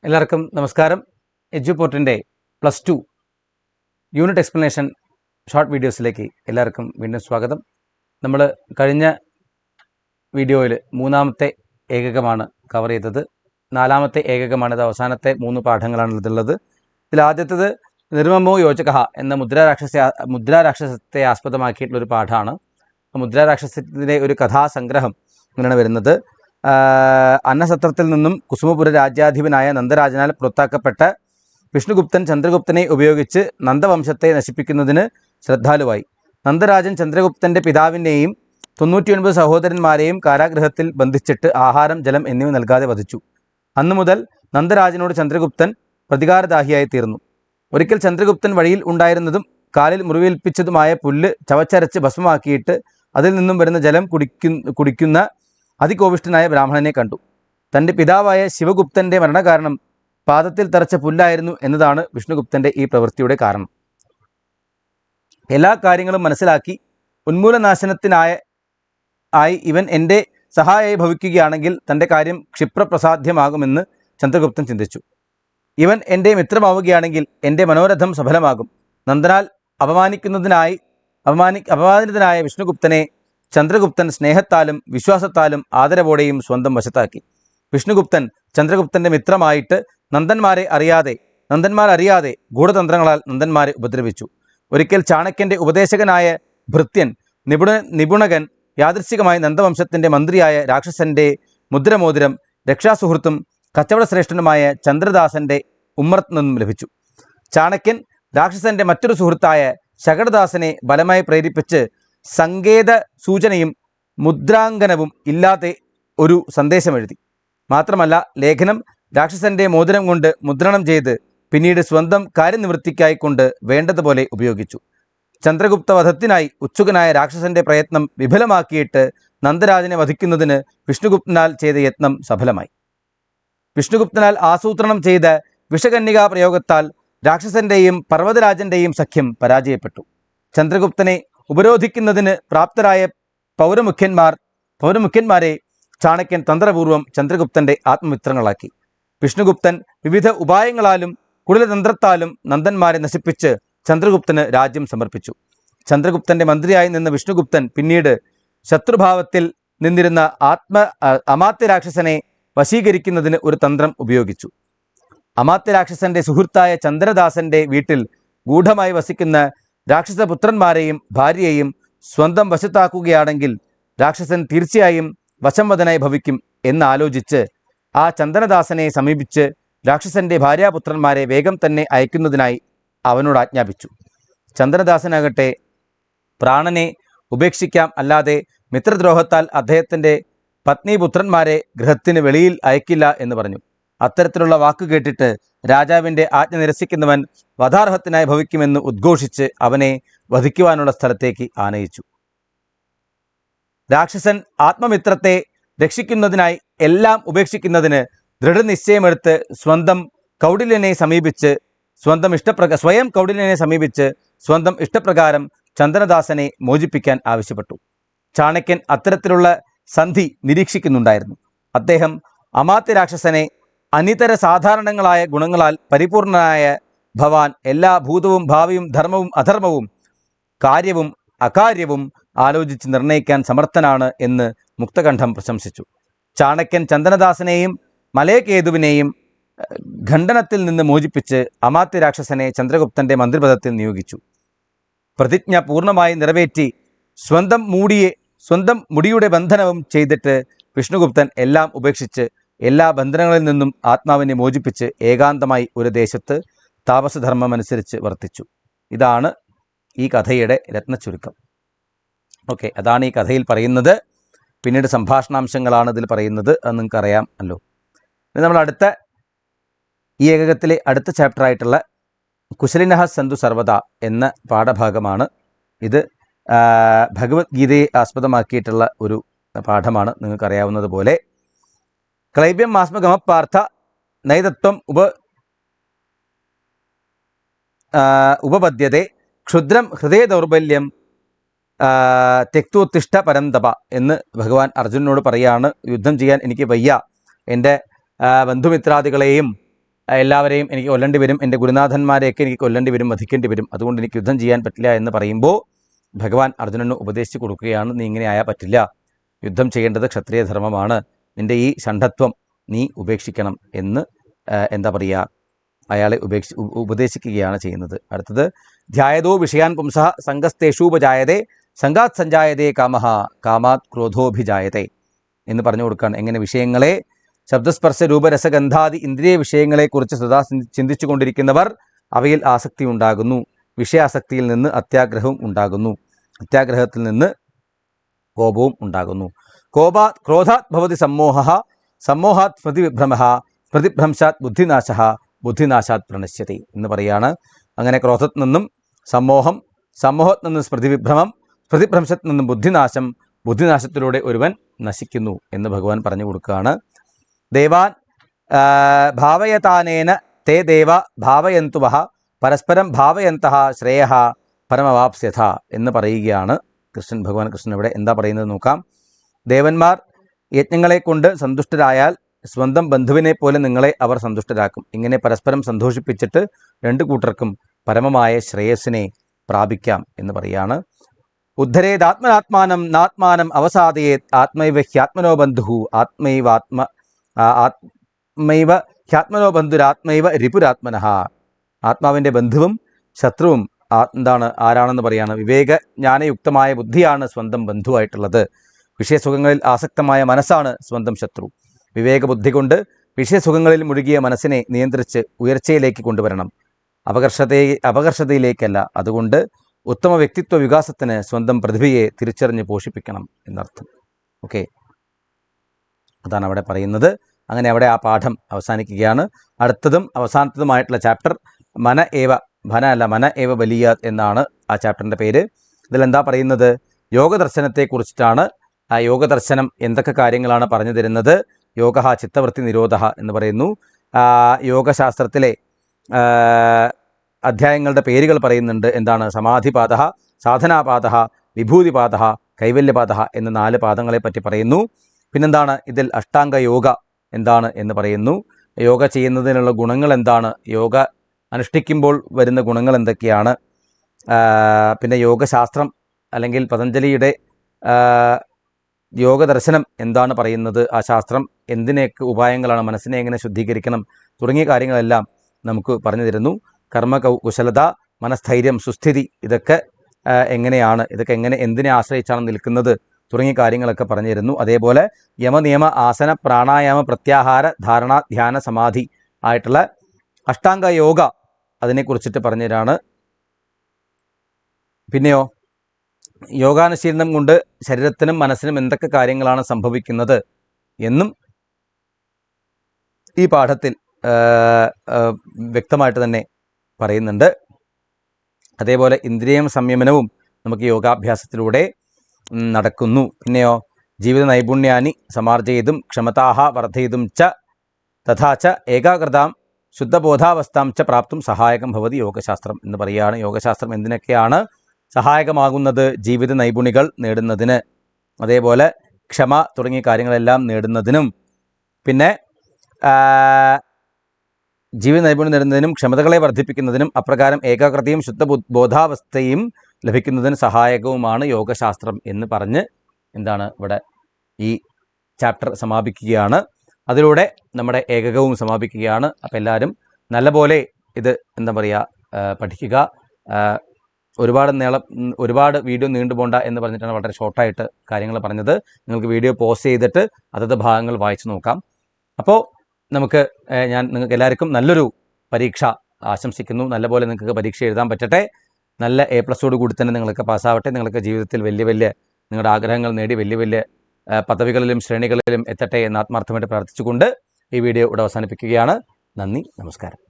എല്ലാവർക്കും നമസ്കാരം. എഡ്യൂപോർട്ടിൻ്റെ +2 unit explanation short വീഡിയോസിലേക്ക് എല്ലാവർക്കും വീണ്ടും സ്വാഗതം. നമ്മൾ കഴിഞ്ഞ വീഡിയോയിൽ 3ാമത്തെ ഏകകമാണ് കവർ ചെയ്തത്. 4ാമത്തെ ഏകകമാണ്. ഇത് അവസാനത്തെ 3 പാഠങ്ങളാണ് ഇതുള്ളത്. ഇതിൽ ആദ്യത്തേത് നിർമ്മമോ യോജക എന്ന മുദ്രാരാക്ഷസത്തെ ആസ്പദമാക്കിയിട്ടുള്ളൊരു പാഠമാണ്. മുദ്രാരാക്ഷസത്തിൻ്റെ ഒരു കഥാസംഗ്രഹം ഇങ്ങനെയാണ് വരുന്നത്. അന്നസത്രത്തിൽ നിന്നും കുസുമപുര രാജ്യാധിപനായ നന്ദരാജനാൽ പുറത്താക്കപ്പെട്ട വിഷ്ണുഗുപ്തൻ ചന്ദ്രഗുപ്തനെ ഉപയോഗിച്ച് നന്ദവംശത്തെ നശിപ്പിക്കുന്നതിന് ശ്രദ്ധാലുവായി. നന്ദരാജൻ ചന്ദ്രഗുപ്തൻ്റെ പിതാവിനെയും 99 സഹോദരന്മാരെയും കാരാഗൃഹത്തിൽ ബന്ധിച്ചിട്ട് ആഹാരം, ജലം എന്നിവ നൽകാതെ വധിച്ചു. അന്നു മുതൽ നന്ദരാജനോട് ചന്ദ്രഗുപ്തൻ പ്രതികാരദാഹിയായി തീർന്നു. ഒരിക്കൽ ചന്ദ്രഗുപ്തൻ വഴിയിൽ ഉണ്ടായിരുന്നതും കാലിൽ മുറിവേൽപ്പിച്ചതുമായ പുല്ല് ചവച്ചരച്ച് ഭസ്മമാക്കിയിട്ട് അതിൽ നിന്നും വരുന്ന ജലം കുടിക്കുന്ന അതികോപിഷ്ഠനായ ബ്രാഹ്മണനെ കണ്ടു. തൻ്റെ പിതാവായ ശിവഗുപ്തൻ്റെ മരണകാരണം പാദത്തിൽ തറച്ച പുല്ലായിരുന്നു എന്നതാണ് വിഷ്ണുഗുപ്തൻ്റെ ഈ പ്രവൃത്തിയുടെ കാരണം. എല്ലാ കാര്യങ്ങളും മനസ്സിലാക്കി ഉന്മൂലനാശനത്തിനായി ഇവൻ എൻ്റെ സഹായിയായി ഭവിക്കുകയാണെങ്കിൽ തൻ്റെ കാര്യം ക്ഷിപ്രപ്രസാധ്യമാകുമെന്ന് ചന്ദ്രഗുപ്തൻ ചിന്തിച്ചു. ഇവൻ എൻ്റെ മിത്രമാവുകയാണെങ്കിൽ എൻ്റെ മനോരഥം സഫലമാകും. നന്ദനാൽ അപമാനിതനായ വിഷ്ണുഗുപ്തനെ ചന്ദ്രഗുപ്തൻ സ്നേഹത്താലും വിശ്വാസത്താലും ആദരവോടെയും സ്വന്തം വശത്താക്കി. വിഷ്ണുഗുപ്തൻ ചന്ദ്രഗുപ്തൻ്റെ മിത്രമായിട്ട് നന്ദന്മാർ അറിയാതെ ഗൂഢതന്ത്രങ്ങളാൽ നന്ദന്മാരെ ഉപദ്രവിച്ചു. ഒരിക്കൽ ചാണക്യൻ്റെ ഉപദേശകനായ ഭൃത്യൻ നിപുണകൻ യാദൃശ്ചികമായി നന്ദവംശത്തിൻ്റെ മന്ത്രിയായ രാക്ഷസന്റെ മുദ്രമോതിരം രക്ഷാസുഹൃത്തും കച്ചവടശ്രേഷ്ഠനുമായ ചന്ദ്രദാസന്റെ ഉമ്മറത്തു നിന്നും ലഭിച്ചു. ചാണക്യൻ രാക്ഷസന്റെ മറ്റൊരു സുഹൃത്തായ ശകടദാസനെ ബലമായി പ്രേരിപ്പിച്ച് സങ്കേത സൂചനയും മുദ്രാങ്കനവും ഇല്ലാതെ ഒരു സന്ദേശം എഴുതി. മാത്രമല്ല, ലേഖനം രാക്ഷസന്റെ മോതിരം കൊണ്ട് മുദ്രണം ചെയ്ത് പിന്നീട് സ്വന്തം കാര്യനിവൃത്തിക്കായിക്കൊണ്ട് വേണ്ടതുപോലെ ഉപയോഗിച്ചു. ചന്ദ്രഗുപ്ത വധത്തിനായി ഉത്സുകനായ രാക്ഷസന്റെ പ്രയത്നം വിഫലമാക്കിയിട്ട് നന്ദരാജനെ വധിക്കുന്നതിന് വിഷ്ണുഗുപ്തനാൽ ചെയ്ത യത്നം സഫലമായി. വിഷ്ണുഗുപ്തനാൽ ആസൂത്രണം ചെയ്ത വിഷകന്യകാ പ്രയോഗത്താൽ രാക്ഷസന്റെയും പർവ്വതരാജന്റെയും സഖ്യം പരാജയപ്പെട്ടു. ചന്ദ്രഗുപ്തനെ ഉപരോധിക്കുന്നതിന് പ്രാപ്തരായ പൗരമുഖ്യന്മാരെ ചാണക്യൻ തന്ത്രപൂർവ്വം ചന്ദ്രഗുപ്തന്റെ ആത്മമിത്രങ്ങളാക്കി. വിഷ്ണുഗുപ്തൻ വിവിധ ഉപായങ്ങളാലും കുടിലതന്ത്രത്താലും നന്ദന്മാരെ നശിപ്പിച്ച് ചന്ദ്രഗുപ്തന് രാജ്യം സമർപ്പിച്ചു. ചന്ദ്രഗുപ്തന്റെ മന്ത്രിയായി നിന്ന വിഷ്ണുഗുപ്തൻ പിന്നീട് ശത്രുഭാവത്തിൽ നിന്നിരുന്ന അമാത്യരാക്ഷസനെ വശീകരിക്കുന്നതിന് ഒരു തന്ത്രം ഉപയോഗിച്ചു. അമാത്യരാക്ഷസന്റെ സുഹൃത്തായ ചന്ദ്രദാസന്റെ വീട്ടിൽ ഗൂഢമായി വസിക്കുന്ന രാക്ഷസപുത്രന്മാരെയും ഭാര്യയെയും സ്വന്തം വശത്താക്കുകയാണെങ്കിൽ രാക്ഷസൻ തീർച്ചയായും വശംവദനായി ഭവിക്കും എന്നാലോചിച്ച് ആ ചന്ദ്രദാസനെ സമീപിച്ച് രാക്ഷസന്റെ ഭാര്യാപുത്രന്മാരെ വേഗം തന്നെ അയക്കുന്നതിനായി അവനോട് ആജ്ഞാപിച്ചു. ചന്ദ്രദാസനാകട്ടെ പ്രാണനെ ഉപേക്ഷിക്കാം, അല്ലാതെ മിത്രദ്രോഹത്താൽ അദ്ദേഹത്തിൻ്റെ പത്നീപുത്രന്മാരെ ഗൃഹത്തിന് വെളിയിൽ അയക്കില്ല എന്ന് പറഞ്ഞു. അത്തരത്തിലുള്ള വാക്ക് കേട്ടിട്ട് രാജാവിൻ്റെ ആജ്ഞ നിരസിക്കുന്നവൻ വധാർഹത്തിനായി ഭവിക്കുമെന്ന് ഉദ്ഘോഷിച്ച് അവനെ വധിക്കുവാനുള്ള സ്ഥലത്തേക്ക് ആനയിച്ചു. രാക്ഷസൻ ആത്മമിത്രത്തെ രക്ഷിക്കുന്നതിനായി എല്ലാം ഉപേക്ഷിക്കുന്നതിന് ദൃഢനിശ്ചയമെടുത്ത് സ്വയം കൗടില്യനെ സമീപിച്ച് സ്വന്തം ഇഷ്ടപ്രകാരം ചന്ദ്രദാസനെ മോചിപ്പിക്കാൻ ആവശ്യപ്പെട്ടു. ചാണക്യൻ അത്തരത്തിലുള്ള സന്ധി നിരീക്ഷിക്കുന്നുണ്ടായിരുന്നു. അദ്ദേഹം അമാത്യരാക്ഷസനെ അനിതര സാധാരണങ്ങളായ ഗുണങ്ങളാൽ പരിപൂർണനായ ഭവാൻ എല്ലാ ഭൂതവും ഭാവിയും ധർമ്മവും അധർമ്മവും കാര്യവും അകാര്യവും ആലോചിച്ച് നിർണയിക്കാൻ സമർത്ഥനാണ് എന്ന് മുക്തകണ്ഠം പ്രശംസിച്ചു. ചാണക്യൻ ചന്ദ്രദാസനെയും മലയകേതുവിനെയും ഖണ്ഡനത്തിൽ നിന്ന് മോചിപ്പിച്ച് അമാത്യരാക്ഷസനെ ചന്ദ്രഗുപ്തന്റെ മന്ത്രിപദത്തിൽ നിയോഗിച്ചു. പ്രതിജ്ഞ പൂർണ്ണമായി നിറവേറ്റി സ്വന്തം മുടിയുടെ ബന്ധനവും ചെയ്തിട്ട് വിഷ്ണുഗുപ്തൻ എല്ലാം ഉപേക്ഷിച്ച് എല്ലാ ബന്ധനങ്ങളിൽ നിന്നും ആത്മാവിനെ മോചിപ്പിച്ച് ഏകാന്തമായി ഒരു ദേശത്ത് താപസധർമ്മമനുസരിച്ച് വർത്തിച്ചു. ഇതാണ് ഈ കഥയുടെ രത്നച്ചുരുക്കം. ഓക്കെ, അതാണ് ഈ കഥയിൽ പറയുന്നത്. പിന്നീട് സംഭാഷണാംശങ്ങളാണ് ഇതിൽ പറയുന്നത്, അത് നിങ്ങൾക്ക് അറിയാമല്ലോ. നമ്മൾ ഈ ഏകകത്തിലെ അടുത്ത ചാപ്റ്ററായിട്ടുള്ള കുശലിനഃ സന്തു സർവദാ എന്ന പാഠഭാഗമാണ് ഇത്. ഭഗവത്ഗീതയെ ആസ്പദമാക്കിയിട്ടുള്ള ഒരു പാഠമാണ്. നിങ്ങൾക്കറിയാവുന്നതുപോലെ ക്ലൈബ്യം മാസ്മഗമപാർത്ഥ നൈതത്വം ഉപപദ്യത്തെ ക്ഷുദ്രം ഹൃദയ ദൗർബല്യം തെക്തോത്തിഷ്ഠ പരന്തപ എന്ന് ഭഗവാൻ അർജുനനോട് പറയാണ്. യുദ്ധം ചെയ്യാൻ എനിക്ക് വയ്യ, എൻ്റെ ബന്ധുമിത്രാദികളെയും എല്ലാവരെയും എനിക്ക് കൊല്ലേണ്ടി വരും, എൻ്റെ ഗുരുനാഥന്മാരെയൊക്കെ എനിക്ക് കൊല്ലേണ്ടി വരും, വധിക്കേണ്ടി വരും, അതുകൊണ്ട് എനിക്ക് യുദ്ധം ചെയ്യാൻ പറ്റില്ല എന്ന് പറയുമ്പോൾ ഭഗവാൻ അർജുനന് ഉപദേശിച്ചു കൊടുക്കുകയാണ്, നീ ഇങ്ങനെ ആയാൽ പറ്റില്ല, യുദ്ധം ചെയ്യേണ്ടത് ക്ഷത്രിയ ധർമ്മമാണ്, നിൻ്റെ ഈ ഷണ്ഡത്വം നീ ഉപേക്ഷിക്കണം എന്ന് എന്താ പറയുക, അയാളെ ഉപദേശിക്കുകയാണ് ചെയ്യുന്നത്. അടുത്തത് ധ്യായതോ വിഷയാൻ പുംസഃ സംഗസ്തേഷൂപജായതേ സംഗാത് സഞ്ജായതേ കാമഃ കാമാത് ക്രോധോഭിജായതേ എന്ന് പറഞ്ഞു കൊടുക്കുകയാണ്. എങ്ങനെ വിഷയങ്ങളെ, ശബ്ദസ്പർശ രൂപരസഗന്ധാദി ഇന്ദ്രിയ വിഷയങ്ങളെക്കുറിച്ച് സദാ ചിന്തിച്ചു കൊണ്ടിരിക്കുന്നവർ അവയിൽ ആസക്തി ഉണ്ടാകുന്നു, വിഷയാസക്തിയിൽ നിന്ന് അത്യാഗ്രഹവും ഉണ്ടാകുന്നു, അത്യാഗ്രഹത്തിൽ നിന്ന് കോപവും ഉണ്ടാകുന്നു. ക്രോധാത് ഭവതി സമ്മോഹഃ സമ്മോഹാത് സ്മൃതിവിഭ്രമഃ സ്മൃതിഭ്രംശാത് ബുദ്ധിനാശഃ ബുദ്ധിനാശാത് പ്രണശ്യതി എന്ന് പറയാണ്. അങ്ങനെ ക്രോധത്തിൽ നിന്നും സമ്മോഹം, സമ്മോഹത്തിൽ നിന്നും സ്മൃതിവിഭ്രമം, സ്മൃതിഭ്രംശത്തിൽ നിന്നും ബുദ്ധിനാശം, ബുദ്ധിനാശത്തിലൂടെ ഒരുവൻ നശിക്കുന്നു എന്ന് ഭഗവാൻ പറഞ്ഞു കൊടുക്കുകയാണ്. ദേവാൻ ഭാവയതാനേന തേ ദേവ ഭാവയന്തു വഹ പരസ്പരം ഭാവയന്തഃ ശ്രേയഃ പരമവാപ്സ്യഥ എന്ന് പറയുകയാണ് ഭഗവാൻ കൃഷ്ണൻ ഇവിടെ എന്താ പറയുന്നത് നോക്കാം. ദേവന്മാർ യജ്ഞങ്ങളെ കൊണ്ട് സന്തുഷ്ടരായാൽ സ്വന്തം ബന്ധുവിനെ പോലെ നിങ്ങളെ അവർ സന്തുഷ്ടരാക്കും. ഇങ്ങനെ പരസ്പരം സന്തോഷിപ്പിച്ചിട്ട് രണ്ടു കൂട്ടർക്കും പരമമായ ശ്രേയസ്സിനെ പ്രാപിക്കാം എന്ന് പറയാണ്. ഉദ്ധരേതാത്മനാത്മാനം നാത്മാനം അവസാദയേത് ആത്മൈവ ഹ്യാത്മനോ ബന്ധു ആത്മൈവ ഹ്യാത്മനോ ബന്ധുരാത്മൈവ റിപുരാത്മനഃ. ആത്മാവിൻ്റെ ബന്ധുവും ശത്രുവും ആരാണെന്ന് പറയാണ്. വിവേകജ്ഞാനയുക്തമായ ബുദ്ധിയാണ് സ്വന്തം ബന്ധുവായിട്ടുള്ളത്. വിഷയസുഖങ്ങളിൽ ആസക്തമായ മനസ്സാണ് സ്വന്തം ശത്രു. വിവേകബുദ്ധി കൊണ്ട് വിഷയസുഖങ്ങളിൽ മുഴുകിയ മനസ്സിനെ നിയന്ത്രിച്ച് ഉയർച്ചയിലേക്ക് കൊണ്ടുവരണം, അപകർഷതയിലേക്കല്ല. അതുകൊണ്ട് ഉത്തമ വ്യക്തിത്വ വികാസത്തിന് സ്വന്തം പ്രതിഭയെ തിരിച്ചറിഞ്ഞ് പോഷിപ്പിക്കണം എന്നർത്ഥം. ഓക്കെ, അതാണ് അവിടെ പറയുന്നത്. അങ്ങനെ അവിടെ ആ പാഠം അവസാനിക്കുകയാണ്. അടുത്തതും അവസാനത്തതുമായിട്ടുള്ള ചാപ്റ്റർ മന ഏവ ബലിയാത് എന്നാണ് ആ ചാപ്റ്ററിൻ്റെ പേര്. ഇതിലെന്താ പറയുന്നത്? യോഗദർശനത്തെക്കുറിച്ചിട്ടാണ്. ആ യോഗദർശനം എന്തൊക്കെ കാര്യങ്ങളാണ് പറഞ്ഞു തരുന്നത്? യോഗ ചിത്തവൃത്തി നിരോധ എന്ന് പറയുന്നു. യോഗശാസ്ത്രത്തിലെ അധ്യായങ്ങളുടെ പേരുകൾ പറയുന്നുണ്ട്. എന്താണ്? സമാധിപാദ, സാധനാപാദ, വിഭൂതിപാദ, കൈവല്യപാദ എന്ന 4 പാദങ്ങളെ പറ്റി പറയുന്നു. പിന്നെന്താണ്? ഇതിൽ അഷ്ടാംഗ യോഗ എന്താണ് എന്ന് പറയുന്നു. യോഗ ചെയ്യുന്നതിനുള്ള ഗുണങ്ങൾ എന്താണ്? യോഗ അനുഷ്ഠിക്കുമ്പോൾ വരുന്ന ഗുണങ്ങൾ എന്തൊക്കെയാണ്? പിന്നെ യോഗശാസ്ത്രം അല്ലെങ്കിൽ പതഞ്ജലിയുടെ യോഗദർശനം എന്താണ് പറയുന്നത്? ആ ശാസ്ത്രം എന്തിനൊക്കെ ഉപായങ്ങളാണ്, മനസ്സിനെ എങ്ങനെ ശുദ്ധീകരിക്കണം തുടങ്ങിയ കാര്യങ്ങളെല്ലാം നമുക്ക് പറഞ്ഞു തരുന്നു. കർമ്മ കുശലത, മനസ്ഥൈര്യം, സുസ്ഥിതി, ഇതൊക്കെ എങ്ങനെയാണ്, ഇതൊക്കെ എന്തിനെ ആശ്രയിച്ചാണ് നിൽക്കുന്നത് തുടങ്ങിയ കാര്യങ്ങളൊക്കെ പറഞ്ഞു തരുന്നു. അതേപോലെ യമനിയമ ആസന പ്രാണായാമ പ്രത്യാഹാര ധാരണ ധ്യാന സമാധി ആയിട്ടുള്ള അഷ്ടാംഗ യോഗ അതിനെക്കുറിച്ചിട്ട് പറഞ്ഞു തരാണ്. പിന്നെയോ യോഗാനുശീലനം കൊണ്ട് ശരീരത്തിനും മനസ്സിനും എന്തൊക്കെ കാര്യങ്ങളാണ് സംഭവിക്കുന്നത് എന്നും ഈ പാഠത്തിൽ വ്യക്തമായിട്ട് തന്നെ പറയുന്നുണ്ട്. അതേപോലെ ഇന്ദ്രിയം സംയമനവും നമുക്ക് യോഗാഭ്യാസത്തിലൂടെ നടക്കുന്നു. പിന്നെയോ ജീവിത നൈപുണ്യാനി സമാർജയിതും ക്ഷമതാഹ വർദ്ധയിതും ച തഥാ ച ഏകാഗ്രതാം ശുദ്ധബോധാവസ്ഥാം ച പ്രാപ്തും സഹായകം ഭവതി യോഗശാസ്ത്രം എന്ന് പറയുകയാണ്. യോഗശാസ്ത്രം എന്തിനൊക്കെയാണ് സഹായകമാകുന്നത്? ജീവിത നൈപുണികൾ നേടുന്നതിന്, അതേപോലെ ക്ഷമ തുടങ്ങിയ കാര്യങ്ങളെല്ലാം നേടുന്നതിനും, പിന്നെ ജീവിത നൈപുണ്യം നേടുന്നതിനും ക്ഷമതകളെ വർദ്ധിപ്പിക്കുന്നതിനും അപ്രകാരം ഏകാഗ്രതയും ശുദ്ധ ബോധാവസ്ഥയും ലഭിക്കുന്നതിന് സഹായകവുമാണ് യോഗശാസ്ത്രം എന്ന് പറഞ്ഞ് ഇവിടെ ഈ ചാപ്റ്റർ സമാപിക്കുകയാണ്. അതിലൂടെ നമ്മുടെ ഏകകവും സമാപിക്കുകയാണ്. അപ്പോൾ എല്ലാവരും നല്ലപോലെ ഇത് പഠിക്കുക. ഒരുപാട് വീഡിയോ നീണ്ടുപോണ്ട എന്ന് പറഞ്ഞിട്ടാണ് വളരെ ഷോർട്ടായിട്ട് കാര്യങ്ങൾ പറഞ്ഞത്. നിങ്ങൾക്ക് വീഡിയോ പോസ് ചെയ്തിട്ട് അതത് ഭാഗങ്ങൾ വായിച്ചു നോക്കാം. അപ്പോൾ നിങ്ങൾക്ക് എല്ലാവർക്കും നല്ലൊരു പരീക്ഷ ആശംസിക്കുന്നു. നല്ലപോലെ നിങ്ങൾക്ക് പരീക്ഷ എഴുതാൻ പറ്റട്ടെ. നല്ല A+ കൂടി തന്നെ നിങ്ങൾക്ക് പാസ്സാവട്ടെ. നിങ്ങൾക്ക് ജീവിതത്തിൽ വലിയ നിങ്ങളുടെ ആഗ്രഹങ്ങൾ നേടി വലിയ പദവികളിലും ശ്രേണികളിലും എത്തട്ടെ എന്ന് ആത്മാർത്ഥമായിട്ട് പ്രാർത്ഥിച്ചുകൊണ്ട് ഈ വീഡിയോ ഇവിടെ അവസാനിപ്പിക്കുകയാണ്. നന്ദി, നമസ്കാരം.